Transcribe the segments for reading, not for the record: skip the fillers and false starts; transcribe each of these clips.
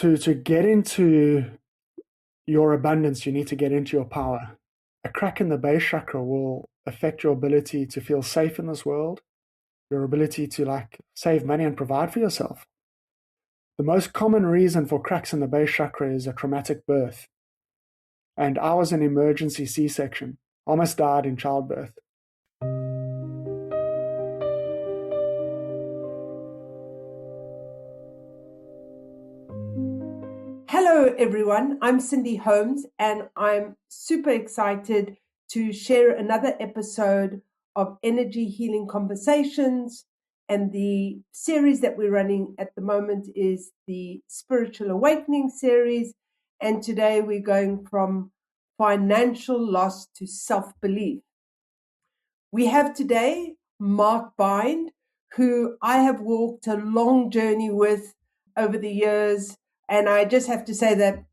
To get into your abundance, you need to get into your power. A crack in the base chakra will affect your ability to feel safe in this world, your ability to save money and provide for yourself. The most common reason for cracks in the base chakra is a traumatic birth. And I was an emergency C-section, almost died in childbirth. Hello, everyone. I'm Cindy Holmes, and I'm super excited to share another episode of Energy Healing Conversations. And the series that we're running at the moment is the Spiritual Awakening series. And today we're going from financial loss to self-belief. We have today Mark Bind, who I have walked a long journey with over the years. And I just have to say that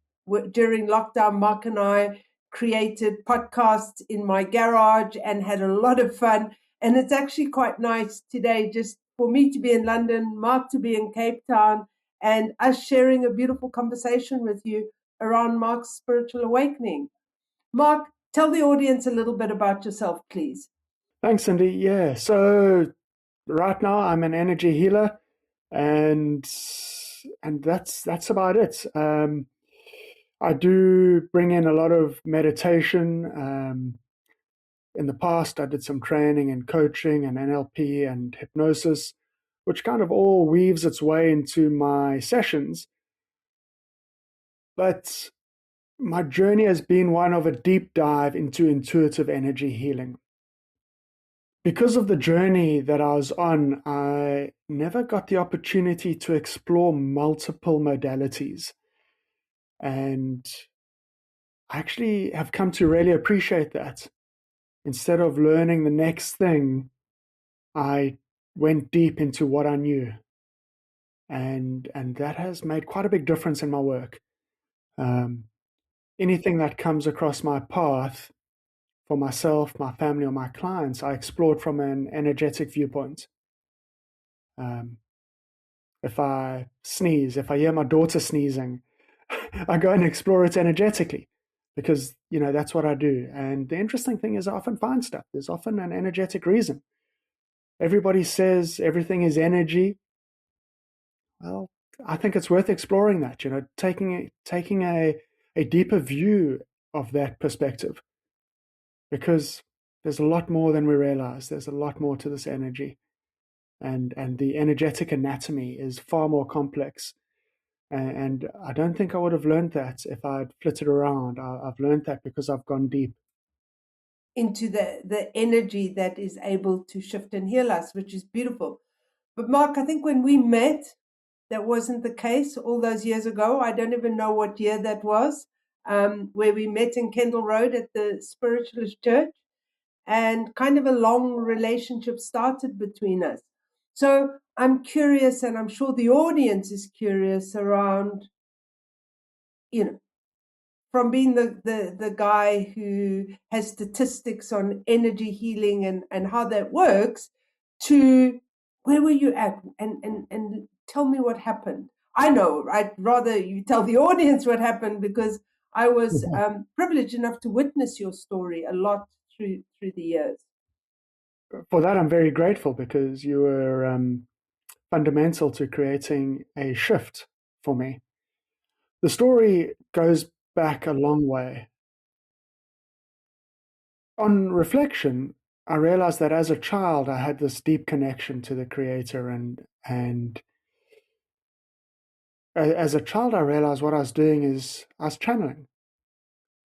during lockdown, Mark and I created podcasts in my garage and had a lot of fun. And it's actually quite nice today just for me to be in London, Mark to be in Cape Town, and us sharing a beautiful conversation with you around Mark's spiritual awakening. Mark, tell the audience a little bit about yourself, please. Thanks, Cindy. Yeah, so right now I'm an energy healer, and that's about it. I do bring in a lot of meditation. In the past, I did some training and coaching and NLP and hypnosis, which kind of all weaves its way into my sessions. But my journey has been one of a deep dive into intuitive energy healing. Because of the journey that I was on, I never got the opportunity to explore multiple modalities. And I actually have come to really appreciate that. Instead of learning the next thing, I went deep into what I knew. And that has made quite a big difference in my work. Anything that comes across my path, for myself, my family, or my clients, I explored from an energetic viewpoint. If I sneeze, if I hear my daughter sneezing, I go and explore it energetically because, that's what I do. And the interesting thing is I often find stuff. There's often an energetic reason. Everybody says everything is energy. Well, I think it's worth exploring that, taking a deeper view of that perspective. Because there's a lot more than we realize. There's a lot more to this energy. And the energetic anatomy is far more complex. And I don't think I would have learned that if I'd flitted around. I've learned that because I've gone deep into the energy that is able to shift and heal us, which is beautiful. But Mark, I think when we met, that wasn't the case all those years ago. I don't even know what year that was. Where we met in Kendall Road at the Spiritualist Church, and kind of a long relationship started between us. So I'm curious, and I'm sure the audience is curious around, from being the guy who has statistics on energy healing and how that works, to where were you at? And tell me what happened. I know, I'd rather you tell the audience what happened, because I was privileged enough to witness your story a lot through the years. For that, I'm very grateful because you were fundamental to creating a shift for me. The story goes back a long way. On reflection, I realized that as a child, I had this deep connection to the Creator, and as a child, I realized what I was doing is I was channeling.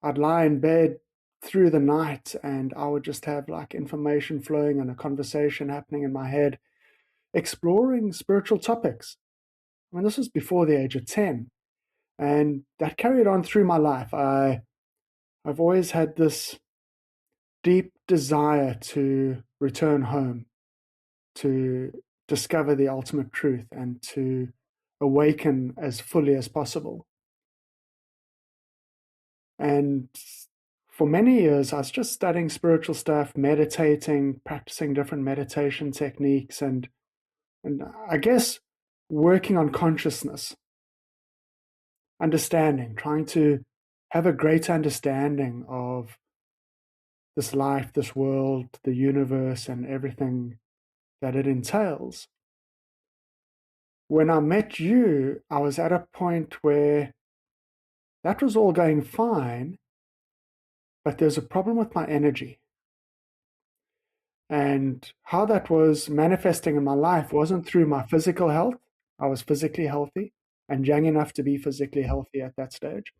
I'd lie in bed through the night and I would just have information flowing and a conversation happening in my head, exploring spiritual topics. I mean, this was before the age of 10, and that carried on through my life. I've always had this deep desire to return home, to discover the ultimate truth, and to awaken as fully as possible. And for many years, I was just studying spiritual stuff, meditating, practicing different meditation techniques, and I guess working on consciousness. understanding, trying to have a greater understanding of this life, this world, the universe, and everything that it entails. When I met you, I was at a point where that was all going fine, but there's a problem with my energy. And how that was manifesting in my life wasn't through my physical health. I was physically healthy and young enough to be physically healthy at that stage.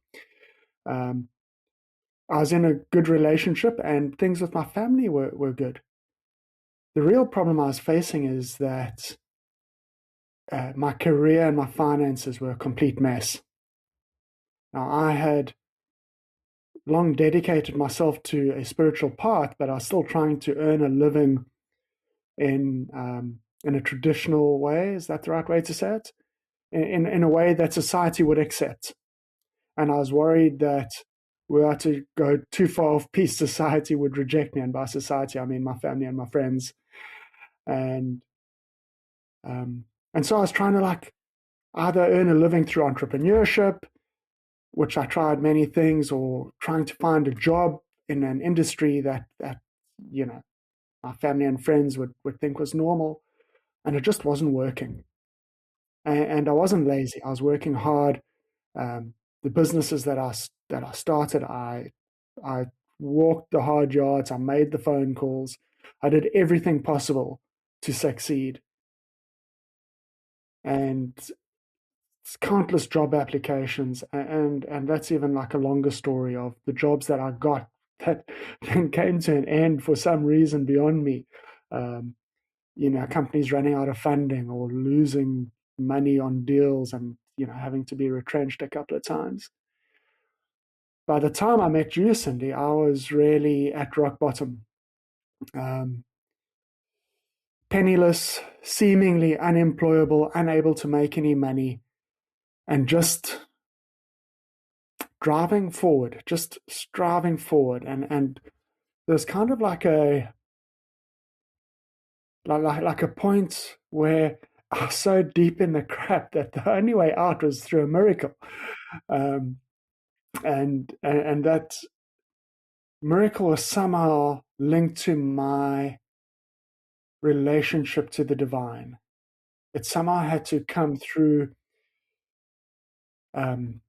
Um, I was in a good relationship and things with my family were good. The real problem I was facing is that my career and my finances were a complete mess. Now, I had long dedicated myself to a spiritual path, but I was still trying to earn a living in a traditional way. Is that the right way to say it? In a way that society would accept. And I was worried that were I to go too far off piece, society would reject me. And by society, I mean my family and my friends. And um, and so I was trying to like either earn a living through entrepreneurship, which I tried many things, or trying to find a job in an industry that you know my family and friends would think was normal, and it just wasn't working. And I wasn't lazy. I was working hard. The businesses that I started, I walked the hard yards. I made the phone calls. I did everything possible to succeed. And countless job applications, and that's even like a longer story of the jobs that I got that then came to an end for some reason beyond me. Um, Companies running out of funding or losing money on deals, and having to be retrenched a couple of times. By the time I met you, Cindy, I was really at rock bottom. Um, Penniless, seemingly unemployable, unable to make any money, and just driving forward, just striving forward. And there's kind of like a point where I was so deep in the crap that the only way out was through a miracle. Um, and that miracle was somehow linked to my relationship to the divine. It somehow had to come um,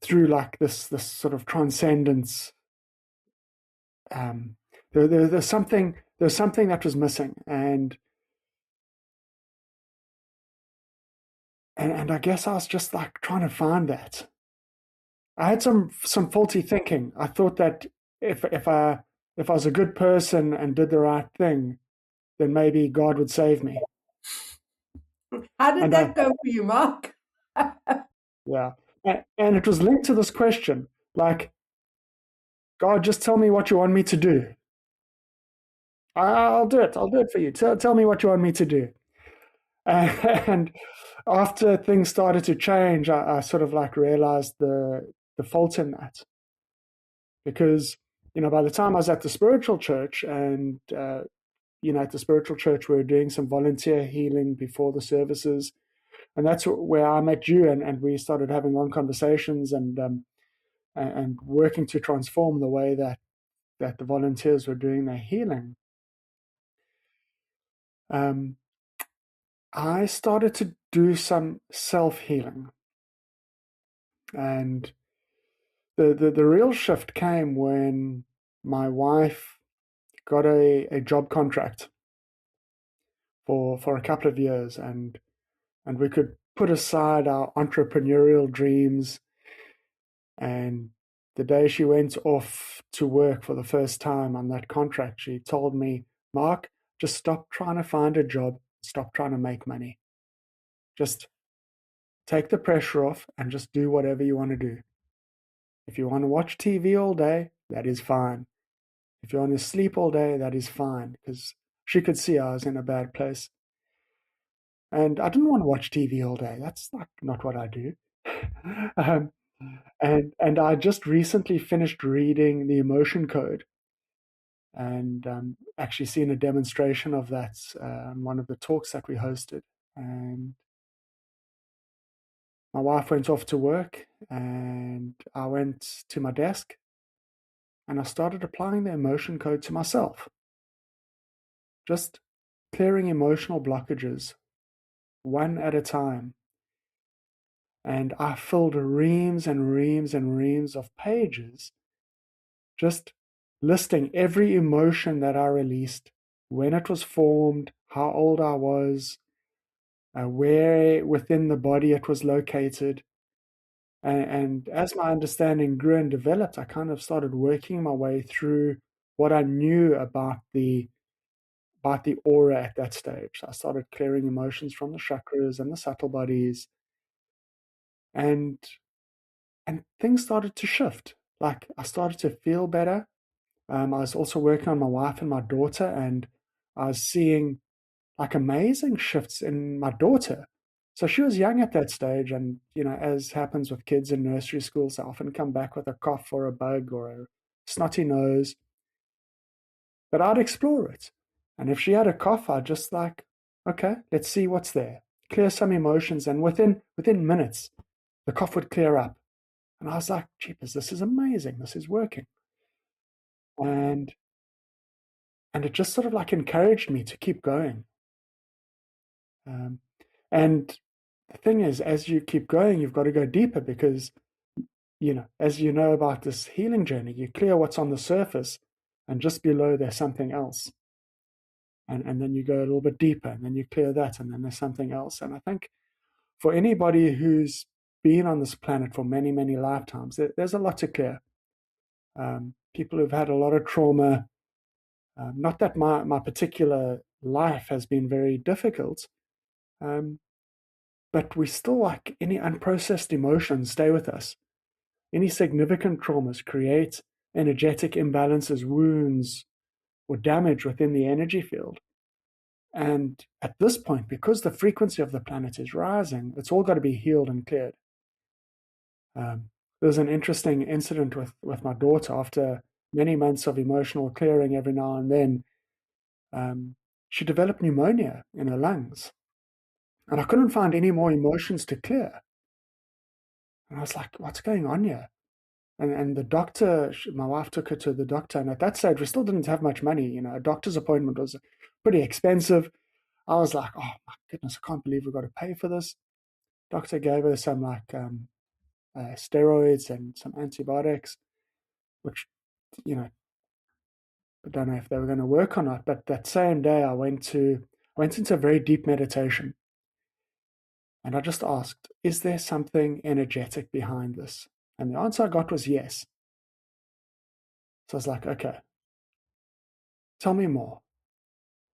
through like this sort of transcendence. Um, there's something that was missing, and I guess I was just like trying to find that. I had some faulty thinking. I thought that if I was a good person and did the right thing, then maybe God would save me. How did And I that go for you, Mark? Yeah, and it was linked to this question, like, God, just tell me what you want me to do. I'll do it. I'll do it for you. Tell me what you want me to do. And after things started to change, I sort of like realized the fault in that, because by the time I was at the spiritual church, and at the spiritual church we were doing some volunteer healing before the services, and that's where I met you, and we started having long conversations, and working to transform the way that the volunteers were doing their healing. Um, I started to do some self healing, and the real shift came when my wife got a job contract for a couple of years, and we could put aside our entrepreneurial dreams. And the day she went off to work for the first time on that contract, she told me, Mark, just stop trying to find a job, stop trying to make money. Just take the pressure off and just do whatever you want to do. If you want to watch TV all day, that is fine. If you want to sleep all day, that is fine, because she could see I was in a bad place. And I didn't want to watch TV all day. That's like not what I do. um, and I just recently finished reading The Emotion Code, and actually seen a demonstration of that on one of the talks that we hosted. And my wife went off to work and I went to my desk and I started applying the emotion code to myself, just clearing emotional blockages one at a time. And I filled reams and reams and reams of pages just listing every emotion that I released, when it was formed, how old I was, where within the body it was located. And as my understanding grew and developed, I kind of started working my way through what I knew about the aura at that stage. I started clearing emotions from the chakras and the subtle bodies, and things started to shift. Like I started to feel better. I was also working on my wife and my daughter, and I was seeing like amazing shifts in my daughter. So she was young at that stage, and as happens with kids in nursery schools, they often come back with a cough or a bug or a snotty nose. But I'd explore it. And if she had a cough, I'd just like, okay, let's see what's there. Clear some emotions, and within minutes, the cough would clear up. And I was like, jeepers, this is amazing. This is working. And it just sort of like encouraged me to keep going. And the thing is, as you keep going, you've got to go deeper because, as you know about this healing journey, you clear what's on the surface, and just below there's something else. And then you go a little bit deeper, and then you clear that, and then there's something else. And I think for anybody who's been on this planet for many, many lifetimes, there's a lot to clear. People who've had a lot of trauma, not that my particular life has been very difficult, but we still, like any unprocessed emotions, stay with us. Any significant traumas create energetic imbalances, wounds, or damage within the energy field. And at this point, because the frequency of the planet is rising, it's all got to be healed and cleared. There's an interesting incident with my daughter. After many months of emotional clearing every now and then, she developed pneumonia in her lungs. And I couldn't find any more emotions to clear. And I was like, what's going on here? And the doctor, my wife took her to the doctor. And at that stage, we still didn't have much money. A doctor's appointment was pretty expensive. I was like, oh my goodness, I can't believe we've got to pay for this. Doctor gave her some steroids and some antibiotics, which, I don't know if they were going to work or not. But that same day, I went into a very deep meditation. And I just asked, is there something energetic behind this? And the answer I got was yes. So I was like, okay, tell me more.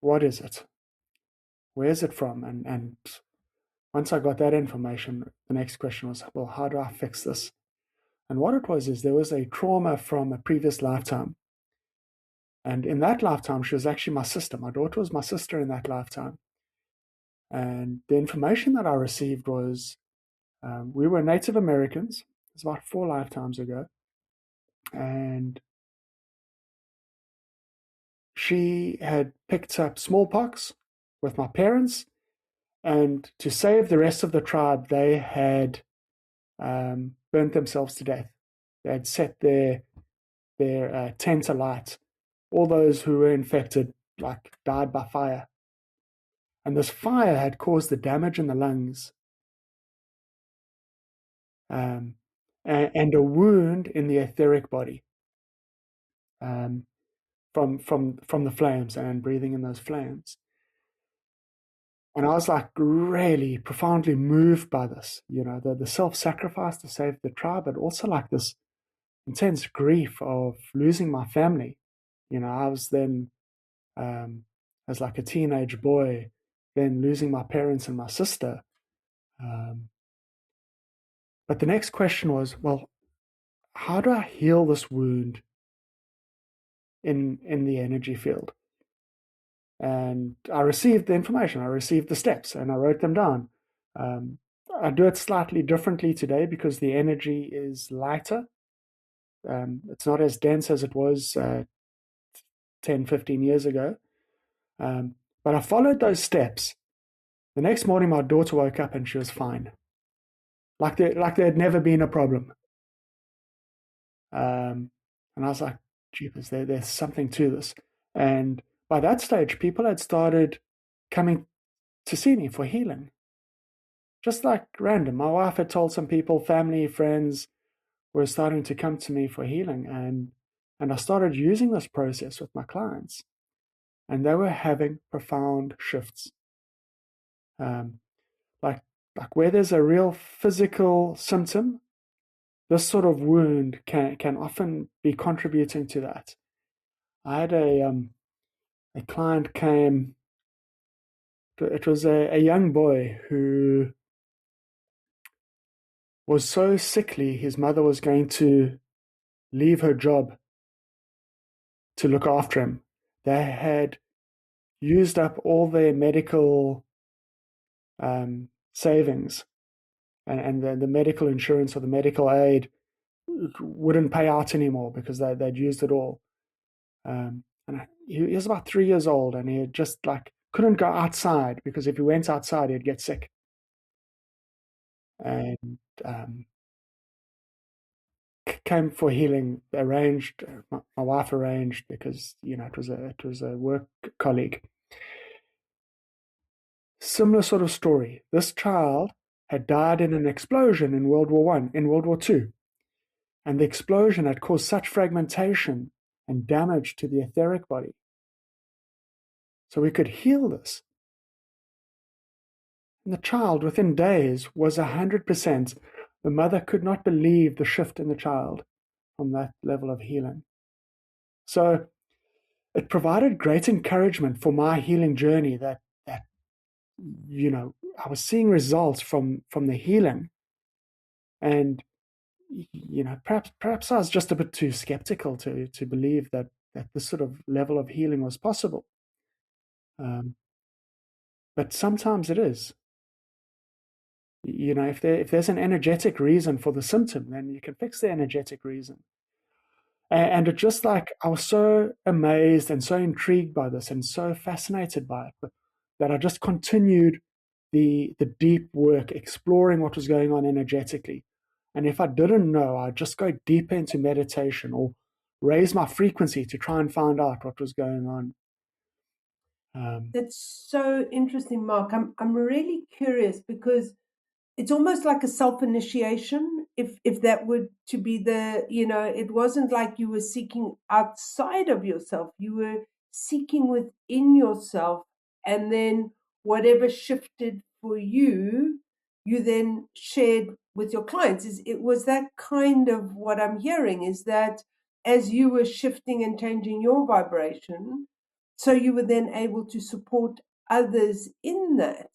What is it? Where is it from? And once I got that information, the next question was, well, how do I fix this? And what it was is there was a trauma from a previous lifetime. And in that lifetime, she was actually my sister. My daughter was my sister in that lifetime. And the information that I received was we were Native Americans. It was about 4 lifetimes ago. And she had picked up smallpox with my parents. And to save the rest of the tribe, they had burnt themselves to death. They had set their tent alight. All those who were infected died by fire. And this fire had caused the damage in the lungs and a wound in the etheric body from the flames and breathing in those flames. And I was like really profoundly moved by this, the self-sacrifice to save the tribe, but also like this intense grief of losing my family. I was then, as like a teenage boy, then losing my parents and my sister. But the next question was, well, how do I heal this wound in the energy field? And I received the information, I received the steps, and I wrote them down. I do it slightly differently today because the energy is lighter. It's not as dense as it was 10, 15 years ago. But I followed those steps. The next morning, my daughter woke up and she was fine. like there had never been a problem. And I was like, jeepers, there's something to this. And by that stage, people had started coming to see me for healing, just like random. My wife had told some people, family, friends were starting to come to me for healing, and I started using this process with my clients, and they were having profound shifts. Um, like like where there's a real physical symptom, this sort of wound can often be contributing to that. I had a client came. It was a young boy who was so sickly his mother was going to leave her job to look after him. They had used up all their medical savings, and the medical insurance or the medical aid wouldn't pay out anymore because they'd used it all. And he was about 3 years old, and he had just like couldn't go outside because if he went outside, he'd get sick. And came for healing. Arranged. My wife arranged because it was a work colleague. Similar sort of story. This child had died in an explosion in World War One, in World War Two, and the explosion had caused such fragmentation and damage to the etheric body. So we could heal this. And the child, within days, was 100%. The mother could not believe the shift in the child from that level of healing. So it provided great encouragement for my healing journey that I was seeing results from the healing. And perhaps I was just a bit too skeptical to believe that this sort of level of healing was possible. Um, but sometimes it is. If there's an energetic reason for the symptom, then you can fix the energetic reason. And it just like I was so amazed and so intrigued by this and so fascinated by it that I just continued the deep work, exploring what was going on energetically. And if I didn't know, I'd just go deeper into meditation or raise my frequency to try and find out what was going on. That's so interesting, Mark. I'm really curious because it's almost like a self-initiation, if that would to be it wasn't like you were seeking outside of yourself, you were seeking within yourself, and then whatever shifted for you, you then shared with your clients. It was that kind of what I'm hearing, is that as you were shifting and changing your vibration, so you were then able to support others in that.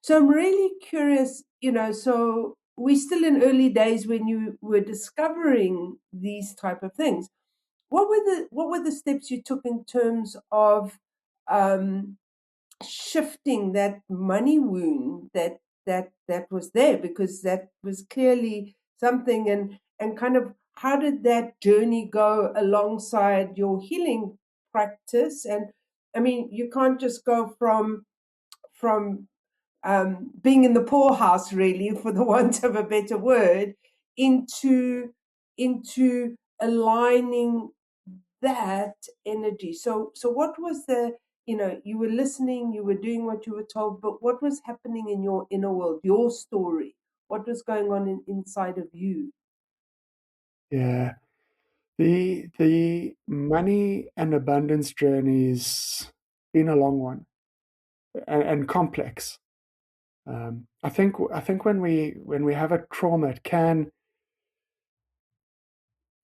So I'm really curious, so we're still in early days when you were discovering these type of things. What were the steps you took in terms of um, shifting that money wound that was there, because that was clearly something, and kind of how did that journey go alongside your healing practice? And I mean, you can't just go from being in the poorhouse, really, for the want of a better word, into aligning that energy. So what was you were listening, you were doing what you were told, but what was happening in your inner world, your story? What was going on inside of you? Yeah, the money and abundance journey's been a long one and complex. I think when we have a trauma, it can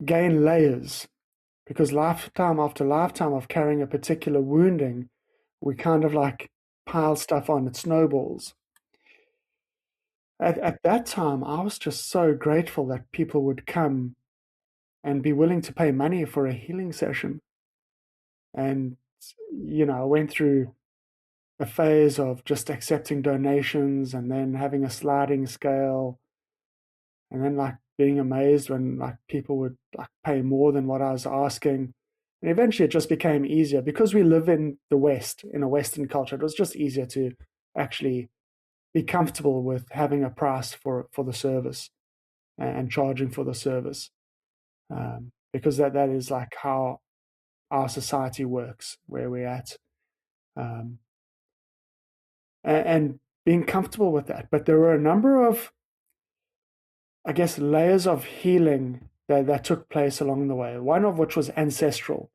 gain layers because lifetime after lifetime of carrying a particular wounding, we kind of like pile stuff on, it snowballs. At that time, I was just so grateful that people would come and be willing to pay money for a healing session. And, I went through a phase of just accepting donations and then having a sliding scale and then like being amazed when like people would like pay more than what I was asking. And eventually it just became easier because we live in the West, in a Western culture. It was just easier to actually be comfortable with having a price for the service and charging for the service, because that is like how our society works, where we're at, um, and being comfortable with that. But there were a number of, I guess, layers of healing that took place along the way. One of which was ancestral.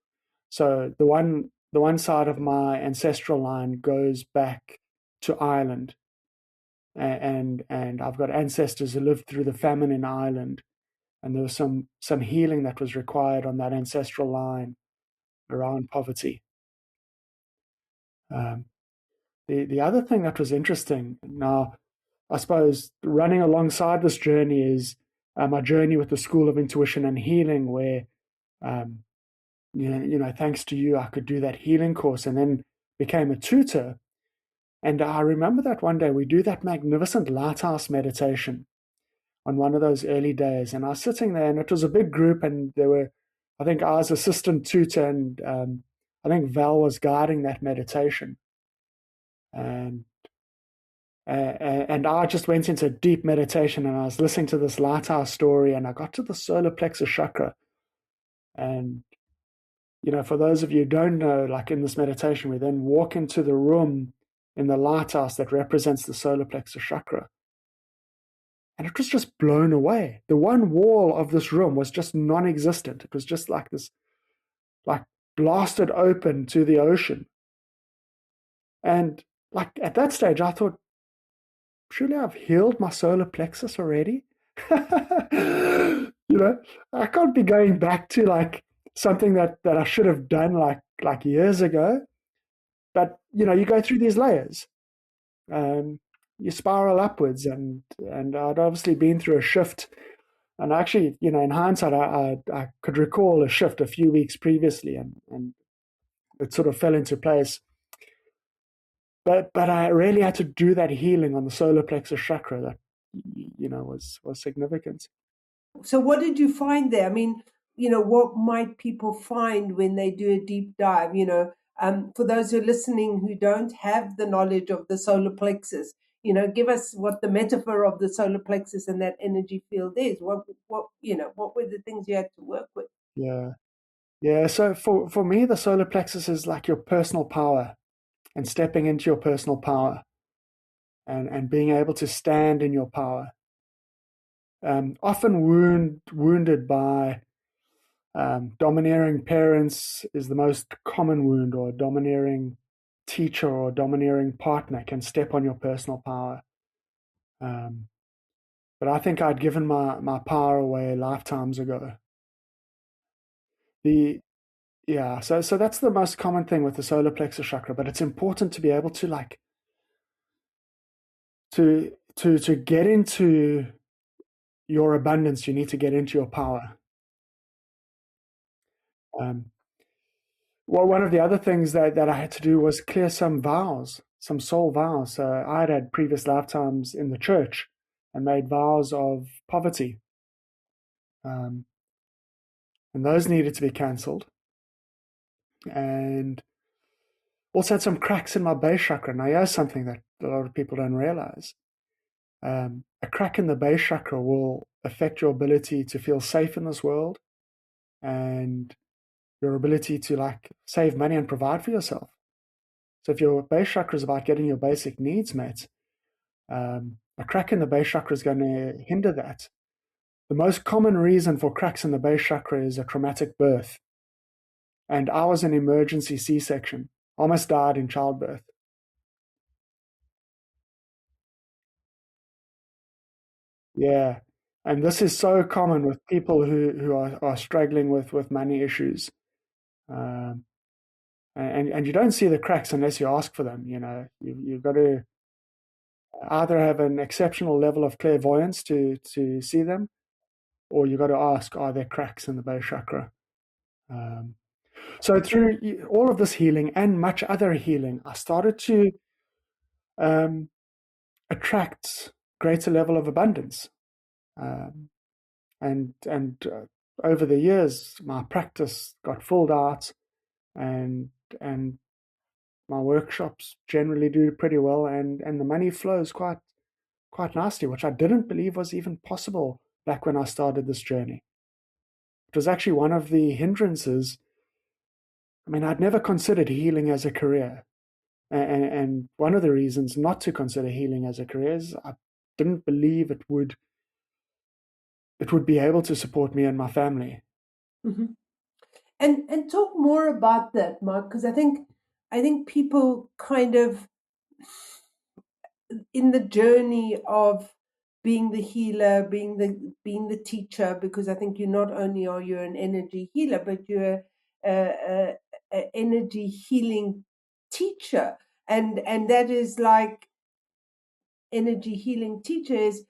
So the one side of my ancestral line goes back to Ireland, and I've got ancestors who lived through the famine in Ireland, and there was some healing that was required on that ancestral line around poverty. Um, the other thing that was interesting now, I suppose, running alongside this journey is my journey with the School of Intuition and Healing, where um, thanks to you, I could do that healing course, and then became a tutor. And I remember that one day we do that magnificent lighthouse meditation on one of those early days, and I was sitting there, and it was a big group, and there were, I think, I was assistant tutor, and I think Val was guiding that meditation, and and I just went into deep meditation, and I was listening to this lighthouse story, and I got to the solar plexus chakra, and for those of you who don't know, like in this meditation, we then walk into the room in the lighthouse that represents the solar plexus chakra. And it was just blown away. The one wall of this room was just non-existent. It was just like this, like blasted open to the ocean. And like at that stage, I thought, surely I've healed my solar plexus already. I can't be going back to like something that I should have done like years ago. But you go through these layers. You spiral upwards, and I'd obviously been through a shift, and actually, in hindsight, I could recall a shift a few weeks previously, and it sort of fell into place. But I really had to do that healing on the solar plexus chakra that was significant. So, what did you find there? I mean, what might people find when they do a deep dive? For those who are listening who don't have the knowledge of the solar plexus, give us what the metaphor of the solar plexus and that energy field is. What were the things you had to work with? Yeah. So for me, the solar plexus is like your personal power, and stepping into your personal power, and being able to stand in your power. Often wounded by domineering parents is the most common wound, or a domineering teacher or domineering partner can step on your personal power. But I think I'd given my power away lifetimes ago. The Yeah, so that's the most common thing with the solar plexus chakra, but it's important to be able to like to get into your abundance. You need to get into your power. Um, well, one of the other things that I had to do was clear some vows, some soul vows. So I'd had previous lifetimes in the church and made vows of poverty, um, and those needed to be cancelled. And also had some cracks in my base chakra. Now, here's something that a lot of people don't realize. A crack in the base chakra will affect your ability to feel safe in this world, and your ability to like save money and provide for yourself. So if your base chakra is about getting your basic needs met, a crack in the base chakra is going to hinder that. The most common reason for cracks in the base chakra is a traumatic birth. And I was an emergency C-section, almost died in childbirth. Yeah. And this is so common with people who are struggling with money issues. Um, and you don't see the cracks unless you ask for them. You've got to either have an exceptional level of clairvoyance to see them, or you've got to ask, are there cracks in the base chakra? Um, so through all of this healing and much other healing, I started to um, attract greater level of abundance. Um, and over the years, my practice got filled out, and and my workshops generally do pretty well, and the money flows quite nicely, which I didn't believe was even possible back when I started this journey. It was actually one of the hindrances. I mean, I'd never considered healing as a career. And one of the reasons not to consider healing as a career is I didn't believe it would be able to support me and my family. Mm-hmm. And talk more about that, Mark, because I think people kind of in the journey of being the healer, being the teacher, because I think you're not only are you an energy healer, but you're a energy healing teacher, and that is like energy healing teachers.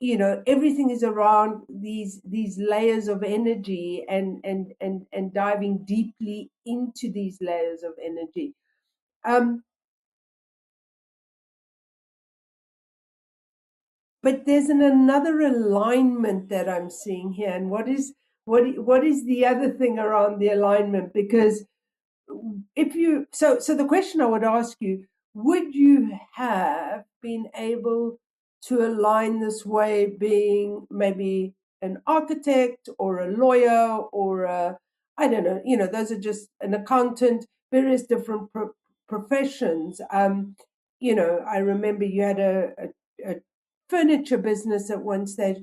Everything is around these layers of energy and diving deeply into these layers of energy. But there's another alignment that I'm seeing here. And what is the other thing around the alignment? Because if you so the question I would ask you, would you have been able to align this way, being maybe an architect or a lawyer or I don't know, those are just an accountant, various different professions. I remember you had a furniture business at one stage.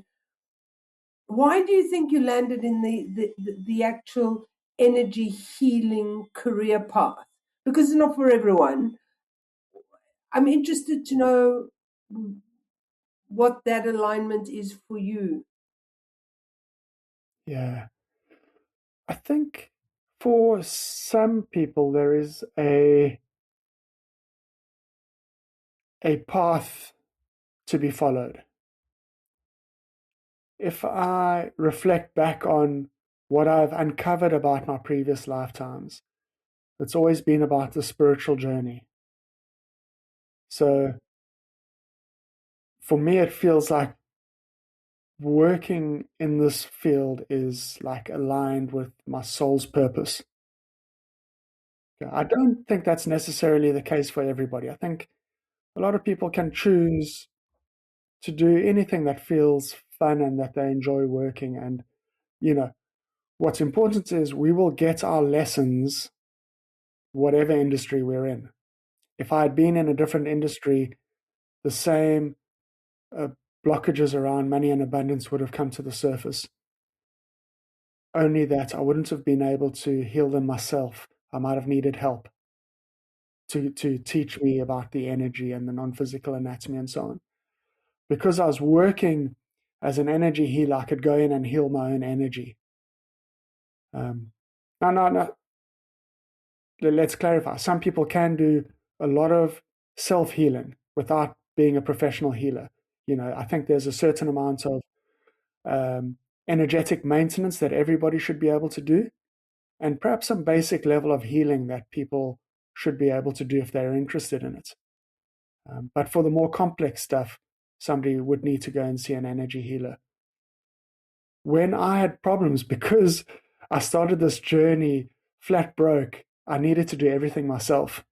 Why do you think you landed in the actual energy healing career path? Because it's not for everyone. I'm interested to know what that alignment is for you. Yeah. I think for some people there is a path to be followed. If I reflect back on what I've uncovered about my previous lifetimes, it's always been about the spiritual journey. So for me, it feels like working in this field is like aligned with my soul's purpose. I don't think that's necessarily the case for everybody. I think a lot of people can choose to do anything that feels fun and that they enjoy working. And, you know, what's important is we will get our lessons, whatever industry we're in. If I had been in a different industry, the same uh, blockages around money and abundance would have come to the surface. Only that I wouldn't have been able to heal them myself. I might have needed help to teach me about the energy and the non-physical anatomy and so on. Because I was working as an energy healer, I could go in and heal my own energy. No. Let's clarify. Some people can do a lot of self-healing without being a professional healer. I think there's a certain amount of energetic maintenance that everybody should be able to do, and perhaps some basic level of healing that people should be able to do if they're interested in it. But for the more complex stuff, somebody would need to go and see an energy healer. When I had problems, because I started this journey flat broke, I needed to do everything myself.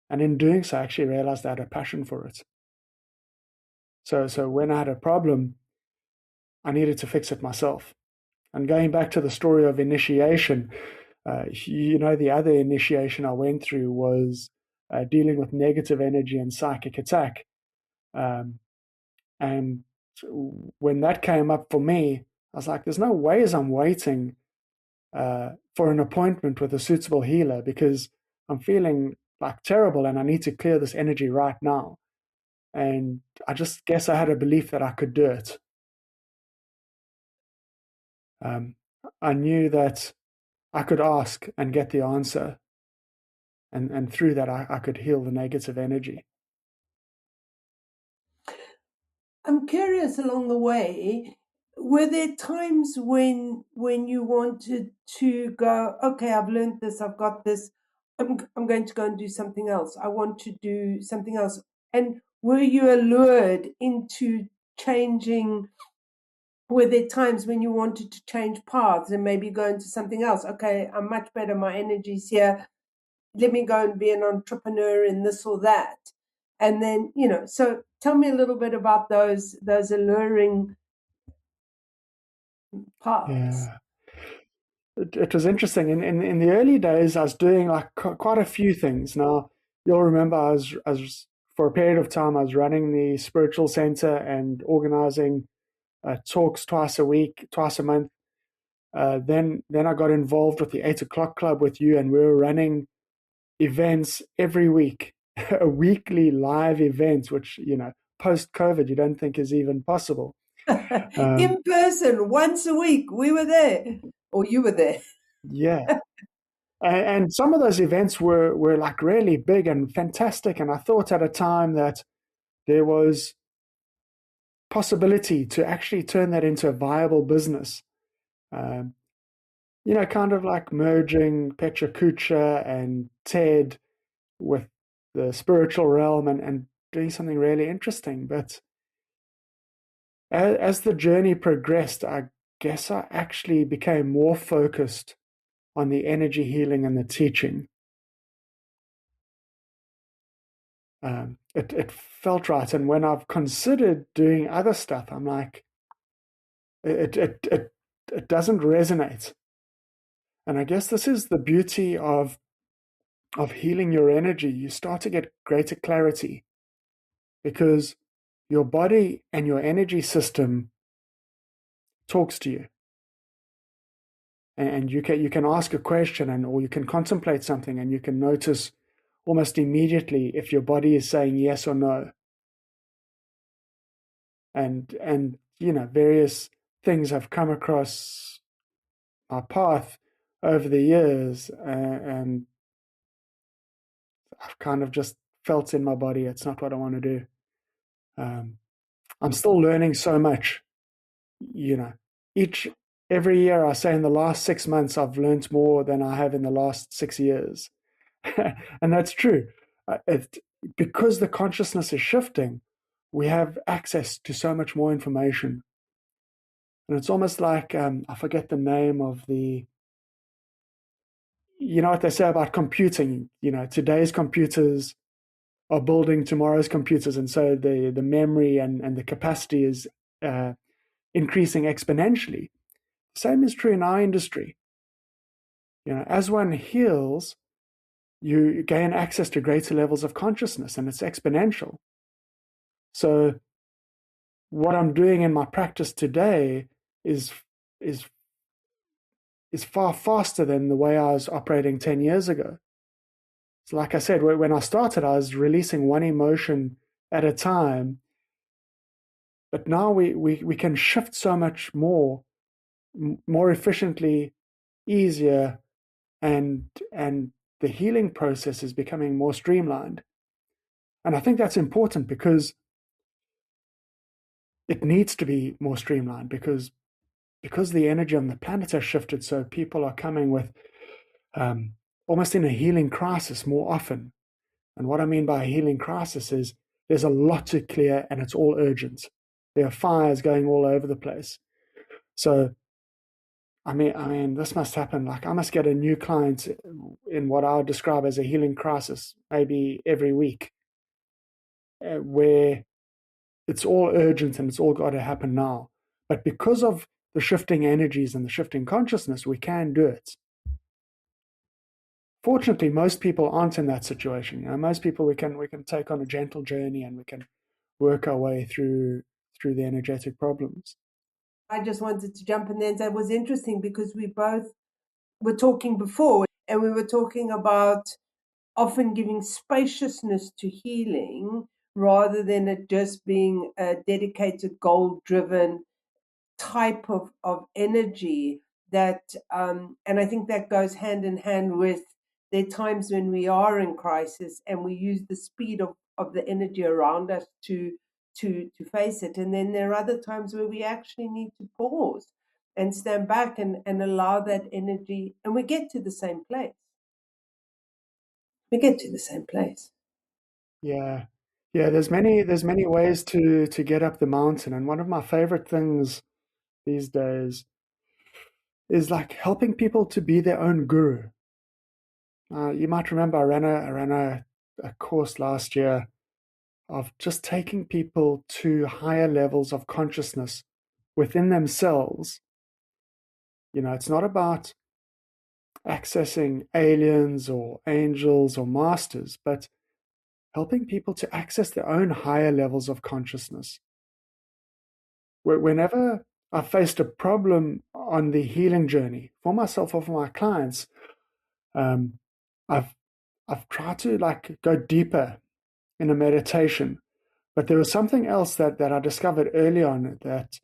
And in doing so, I actually realized I had a passion for it. So when I had a problem, I needed to fix it myself. And going back to the story of initiation, the other initiation I went through was dealing with negative energy and psychic attack. And when that came up for me, I was like, there's no ways I'm waiting for an appointment with a suitable healer because I'm feeling like terrible and I need to clear this energy right now. And I just guess I had a belief that I could do it. Um, I knew that I could ask and get the answer. And through that, I could heal the negative energy. I'm curious along the way, were there times when you wanted to go, okay, I've learned this, I've got this, I'm going to go and do something else. I want to do something else. And were you allured into changing? Were there times when you wanted to change paths and maybe go into something else? Okay, I'm much better, my energy's here. Let me go and be an entrepreneur in this or that. And then, so Tell me a little bit about those alluring paths. Yeah. It was interesting. In the early days, I was doing like quite a few things. Now, you'll remember I was for a period of time, I was running the spiritual center and organizing talks twice a week, twice a month. Then I got involved with the 8 o'clock club with you, and we were running events every week, a weekly live event, which, post COVID, you don't think is even possible. Um, In person, once a week, we were there, or you were there. yeah. And some of those events were like really big and fantastic. And I thought at a time that there was possibility to actually turn that into a viable business. Um, kind of like merging Petra Kucha and TED with the spiritual realm and doing something really interesting. But as the journey progressed, I guess I actually became more focused on the energy healing and the teaching. It felt right. And when I've considered doing other stuff, I'm like, it doesn't resonate. And I guess this is the beauty of healing your energy. You start to get greater clarity because your body and your energy system talks to you. And you can ask a question or you can contemplate something and you can notice almost immediately if your body is saying yes or no. And various things have come across my path over the years, and I've kind of just felt in my body it's not what I want to do. um, I'm still learning so much, you know each every year. I say in the last 6 months I've learned more than I have in the last 6 years. And that's true. Because the consciousness is shifting, we have access to so much more information. And it's almost like, I forget the name of what they say about computing. Today's computers are building tomorrow's computers. And so the memory and the capacity is uh, increasing exponentially. The same is true in our industry. As one heals, you gain access to greater levels of consciousness, and it's exponential. So what I'm doing in my practice today is is is far faster than the way I was operating 10 years ago. So like I said, when I started, I was releasing one emotion at a time, but now we can shift so much more efficiently, easier, and the healing process is becoming more streamlined. And I think that's important because it needs to be more streamlined because the energy on the planet has shifted. So people are coming with almost in a healing crisis more often. And what I mean by a healing crisis is there's a lot to clear and it's all urgent. There are fires going all over the place. So I mean, this must happen. Like I must get a new client in what I would describe as a healing crisis, maybe every week, where it's all urgent and it's all got to happen now. But because of the shifting energies and the shifting consciousness, we can do it. Fortunately, most people aren't in that situation. Most people we can take on a gentle journey and we can work our way through the energetic problems. I just wanted to jump in there and say it was interesting because we both were talking before and we were talking about often giving spaciousness to healing rather than it just being a dedicated, goal driven type of energy that, and I think that goes hand in hand with there are times when we are in crisis and we use the speed of the energy around us to face it. And then there are other times where we actually need to pause and stand back and allow that energy, and we get to the same place. We get to the same place. Yeah. Yeah, there's many ways to get up the mountain, and one of my favorite things these days is like helping people to be their own guru. You might remember I ran a course last year of just taking people to higher levels of consciousness within themselves. It's not about accessing aliens or angels or masters, but helping people to access their own higher levels of consciousness. Whenever I've faced a problem on the healing journey for myself or for my clients, um, I've tried to go deeper in a meditation. But there was something else that I discovered early on, that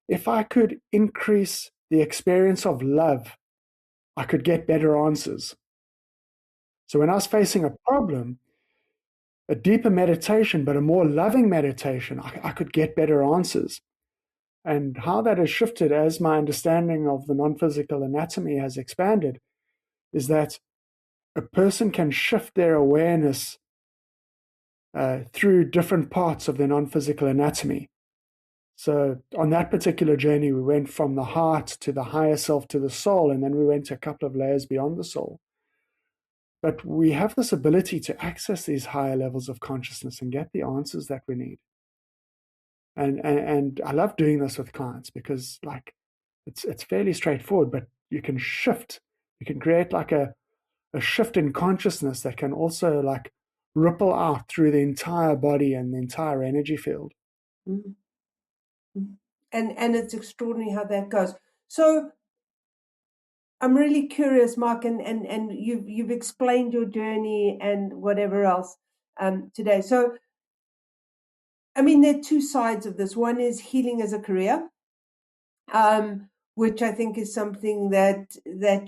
if I could increase the experience of love, I could get better answers. So when I was facing a problem, a deeper meditation, but a more loving meditation, I could get better answers. And how that has shifted as my understanding of the non-physical anatomy has expanded is that a person can shift their awareness through different parts of the non-physical anatomy. So on that particular journey, we went from the heart to the higher self to the soul, and then we went a couple of layers beyond the soul. But we have this ability to access these higher levels of consciousness and get the answers that we need. And I love doing this with clients because it's fairly straightforward, but you can shift. You can create a shift in consciousness that can also ripple out through the entire body and the entire energy field. Mm-hmm. And it's extraordinary how that goes. So I'm really curious, Mark, and you've explained your journey and whatever else today. So, I mean, there are two sides of this. One is healing as a career, which I think is something that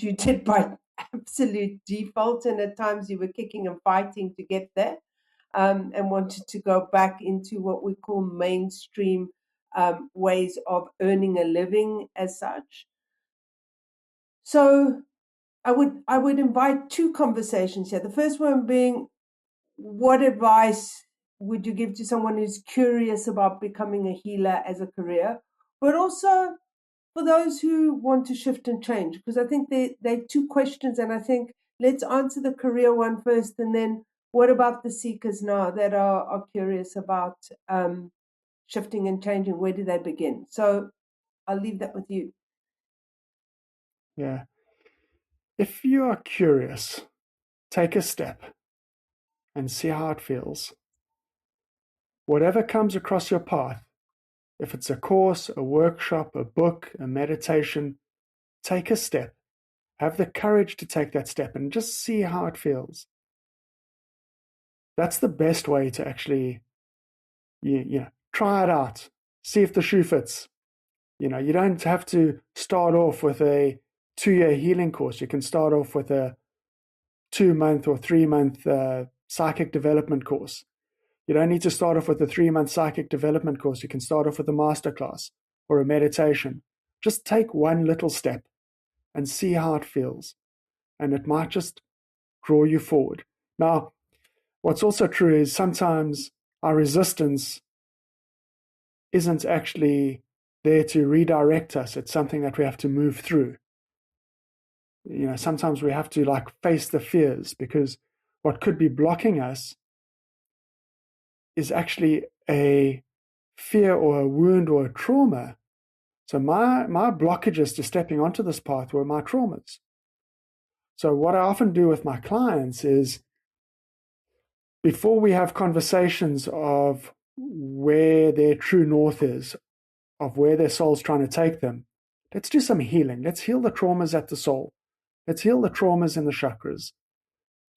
you did by absolute default, and at times you were kicking and fighting to get there, and wanted to go back into what we call mainstream ways of earning a living as such. So I would invite two conversations here. The first one being, what advice would you give to someone who's curious about becoming a healer as a career, but also for those who want to shift and change? Because I think they're two questions, and I think let's answer the career one first, and then what about the seekers now that are curious about shifting and changing? Where do they begin? So I'll leave that with you. Yeah. If you are curious, take a step and see how it feels. Whatever comes across your path, if it's a course, a workshop, a book, a meditation, take a step. Have the courage to take that step and just see how it feels. That's the best way to actually try it out. See if the shoe fits. You don't have to start off with a 2-year healing course. You can start off with a 2-month or 3-month psychic development course. You don't need to start off with a 3-month psychic development course. You can start off with a masterclass or a meditation. Just take one little step and see how it feels. And it might just draw you forward. Now, what's also true is sometimes our resistance isn't actually there to redirect us. It's something that we have to move through. Sometimes we have to face the fears, because what could be blocking us is actually a fear or a wound or a trauma. So my blockages to stepping onto this path were my traumas. So what I often do with my clients is, before we have conversations of where their true north is, of where their soul's trying to take them, let's do some healing. Let's heal the traumas at the soul. Let's heal the traumas in the chakras.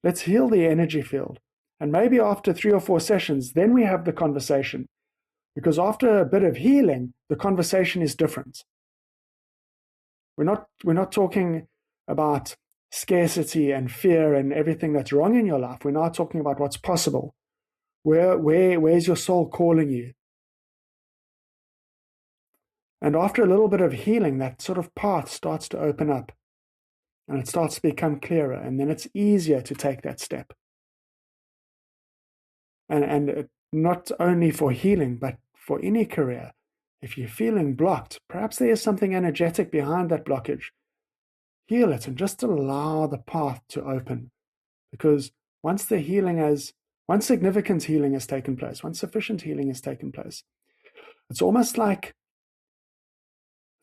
Let's heal the energy field. And maybe after 3 or 4 sessions, then we have the conversation. Because after a bit of healing, the conversation is different. We're not talking about scarcity and fear and everything that's wrong in your life. We're not talking about what's possible. Where's your soul calling you? And after a little bit of healing, that sort of path starts to open up. And it starts to become clearer. And then it's easier to take that step. And not only for healing, but for any career. If you're feeling blocked, perhaps there is something energetic behind that blockage. Heal it and just allow the path to open. Because once the healing has once significant healing has taken place, once sufficient healing has taken place, it's almost like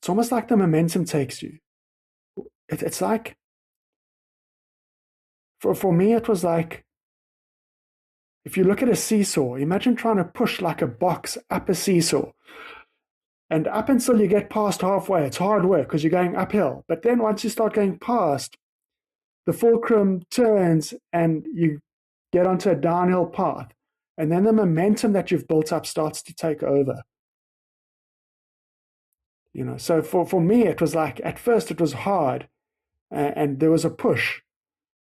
the momentum takes you. It's like, for me, it was like, if you look at a seesaw, imagine trying to push like a box up a seesaw. And up until you get past halfway, it's hard work because you're going uphill. But then once you start going past, the fulcrum turns and you get onto a downhill path. And then the momentum that you've built up starts to take over. So for me, it was like, at first it was hard and there was a push.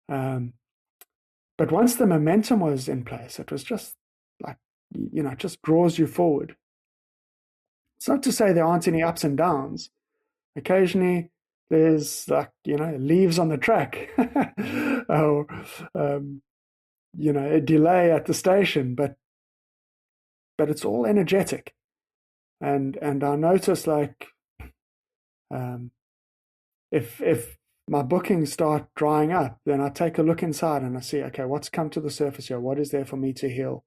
But once the momentum was in place, it was just like, it just draws you forward. It's not to say there aren't any ups and downs. Occasionally, there's leaves on the track, or a delay at the station, but it's all energetic. And I notice, like, if my bookings start drying up, then I take a look inside and I see, okay, what's come to the surface here? What is there for me to heal?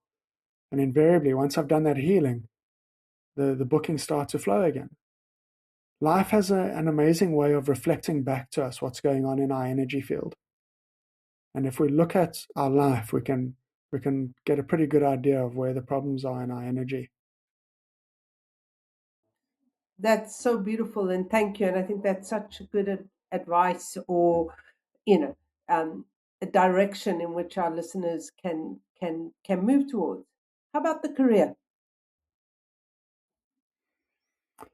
And invariably, once I've done that healing, the bookings start to flow again. Life has an amazing way of reflecting back to us what's going on in our energy field. And if we look at our life, we can get a pretty good idea of where the problems are in our energy. That's so beautiful, and thank you. And I think that's such good advice, or a direction in which our listeners can move towards. How about the career?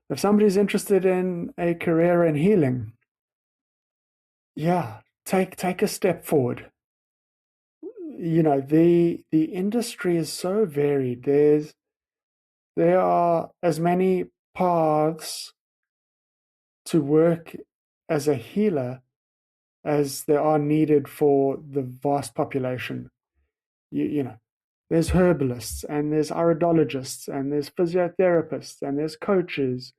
If somebody's interested in a career in healing, yeah, take a step forward. The industry is so varied. There are as many paths to work as a healer as there are needed for the vast population. There's herbalists, and there's iridologists, and there's physiotherapists, and there's coaches,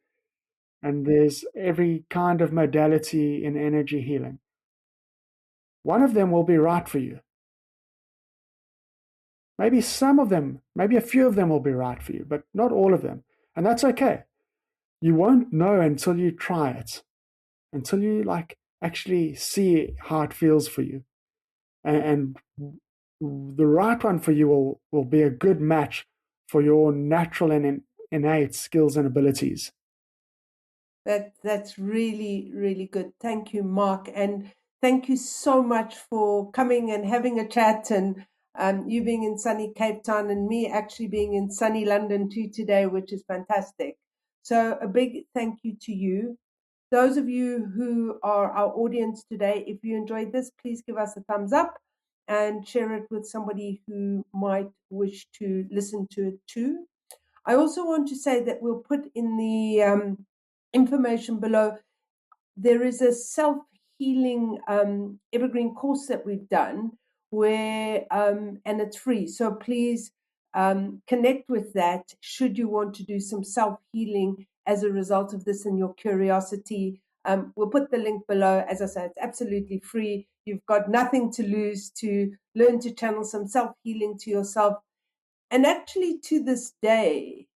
and there's every kind of modality in energy healing. One of them will be right for you. Maybe some of them, maybe a few of them will be right for you, but not all of them. And that's okay. You won't know until you try it, until you actually see how it feels for you. And the right one for you will be a good match for your natural and innate skills and abilities. That's really, really good. Thank you, Mark. And thank you so much for coming and having a chat, and you being in sunny Cape Town and me actually being in sunny London too today, which is fantastic. So a big thank you to you. Those of you who are our audience today, if you enjoyed this, please give us a thumbs up and share it with somebody who might wish to listen to it too. I also want to say that we'll put in the information below. There is a self-healing evergreen course that we've done where, and it's free. So please connect with that should you want to do some self-healing as a result of this and your curiosity. We'll put the link below. As I said, it's absolutely free. You've got nothing to lose to learn to channel some self-healing to yourself. And actually, to this day,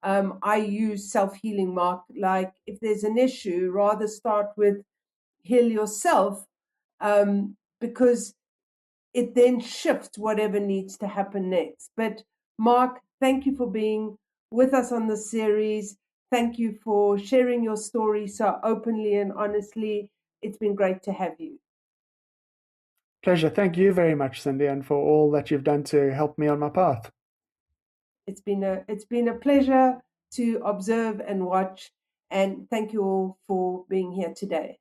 I use self-healing, Mark. Like, if there's an issue, rather start with heal yourself, because it then shifts whatever needs to happen next. But Mark, thank you for being with us on this series. Thank you for sharing your story so openly and honestly. It's been great to have you. Pleasure. Thank you very much, Cindy, and for all that you've done to help me on my path. It's been a pleasure to observe and watch, and thank you all for being here today.